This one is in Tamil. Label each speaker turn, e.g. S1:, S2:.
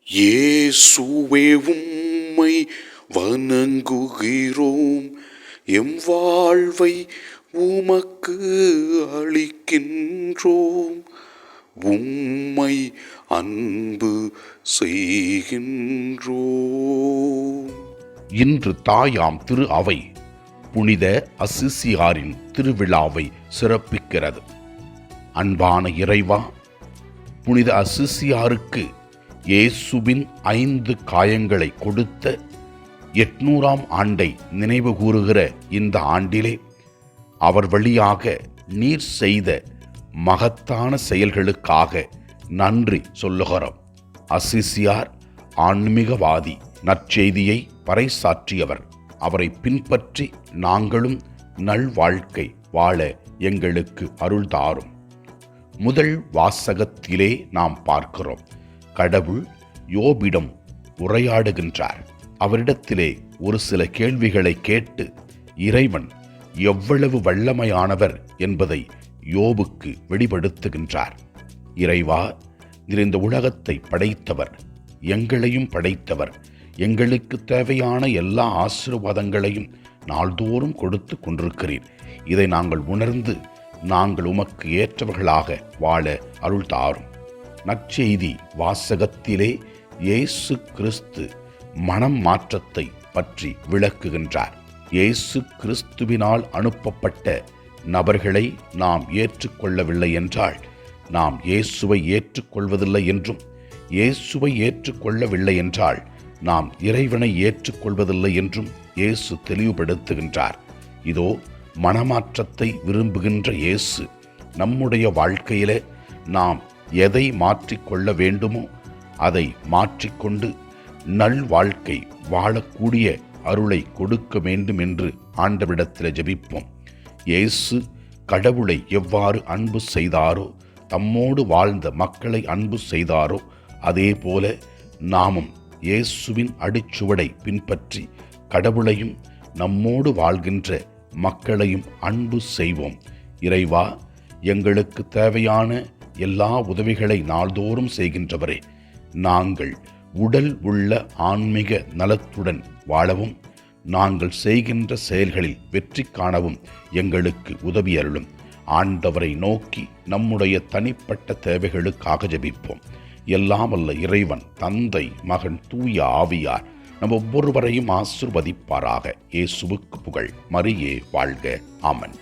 S1: இயேசுவே உம்மை வணங்குகிறோம், எம் வாழ்வை உமக்கு அளிக்கின்றோம், உம்மை அன்பு செய்கின்றோம்.
S2: இன்று தாயாம் திரு அவை புனித அசிசியாரின் திருவிழாவை சிறப்பிக்கிறது. அன்பான இறைவா, புனித அசிசியாருக்கு இயேசுவின் 5 காயங்களை கொடுத்த 800ஆம் ஆண்டை நினைவு கூறுகிற இந்த ஆண்டிலே அவர் வழியாக நீர் செய்த மகத்தான செயல்களுக்காக நன்றி சொல்லுகிறோம். அசிசியார் ஆன்மீகவாதி, நற்செய்தியை பறைசாற்றியவர். அவரை பின்பற்றி நாங்களும் நல்வாழ்க்கை வாழ எங்களுக்கு அருள் தாரும். முதல் வாசகத்திலே நாம் பார்க்கிறோம், கடவுள் யோபிடம் உரையாடுகின்றார். அவரிடத்திலே ஒரு சில கேள்விகளை கேட்டு இறைவன் எவ்வளவு வல்லமையானவர் என்பதை யோபுக்கு வெளிப்படுத்துகின்றார். இறைவா, நீர் இந்த உலகத்தை படைத்தவர், எங்களையும் படைத்தவர், எங்களுக்கு தேவையான எல்லா ஆசீர்வாதங்களையும் நாள்தோறும் கொடுத்து கொண்டிருக்கிறீர். இதை நாங்கள் உணர்ந்து நாங்கள் உமக்கு ஏற்றவர்களாக வாழ அருள் தாரும். நற்செய்தி வாசகத்திலே இயேசு கிறிஸ்து மனம் மாற்றத்தை பற்றி விளக்குகின்றார். இயேசு கிறிஸ்துவினால் அனுப்பப்பட்ட நபர்களை நாம் ஏற்றுக்கொள்ளவில்லை என்றால் நாம் இயேசுவை ஏற்றுக்கொள்வதில்லை என்றும், இயேசுவை ஏற்றுக்கொள்ளவில்லை என்றால் நாம் இறைவனை ஏற்றுக்கொள்வதில்லை என்றும் இயேசு தெளிவுபடுத்துகின்றார். இதோ மனமாற்றத்தை விரும்புகின்ற இயேசு நம்முடைய வாழ்க்கையில நாம் எதை மாற்றிக்கொள்ள வேண்டுமோ அதை மாற்றிக்கொண்டு நல்வாழ்க்கை வாழக்கூடிய அருளை கொடுக்க வேண்டும் என்று ஆண்டவரிடத்தில் ஜெபிப்போம். இயேசு கடவுளை எவ்வாறு அன்பு செய்தாரோ, தம்மோடு வாழ்ந்த மக்களை அன்பு செய்தாரோ, அதே போல நாமும் இயேசுவின் அடிச்சுவடை பின்பற்றி கடவுளையும் நம்மோடு வாழ்கின்ற மக்களையும் அன்பு செய்வோம். இறைவா, எங்களுக்கு தேவையான எல்லா உதவிகளை நாள்தோறும் செய்கின்றவரே, நாங்கள் உடல் உள்ள ஆன்மீக நலத்துடன் வாழவும், நாங்கள் செய்கின்ற செயல்களில் வெற்றி காணவும் எங்களுக்கு உதவி அருளும். ஆண்டவரை நோக்கி நம்முடைய தனிப்பட்ட தேவைகளுக்காக ஜெபிப்போம். எல்லாம் வல்ல இறைவன், தந்தை, மகன், தூய ஆவியார் நம் ஒவ்வொருவரையும் ஆசீர்வதிப்பாராக. இயேசுவுக்கு புகழ். மரியே வாழ்க. ஆமென்.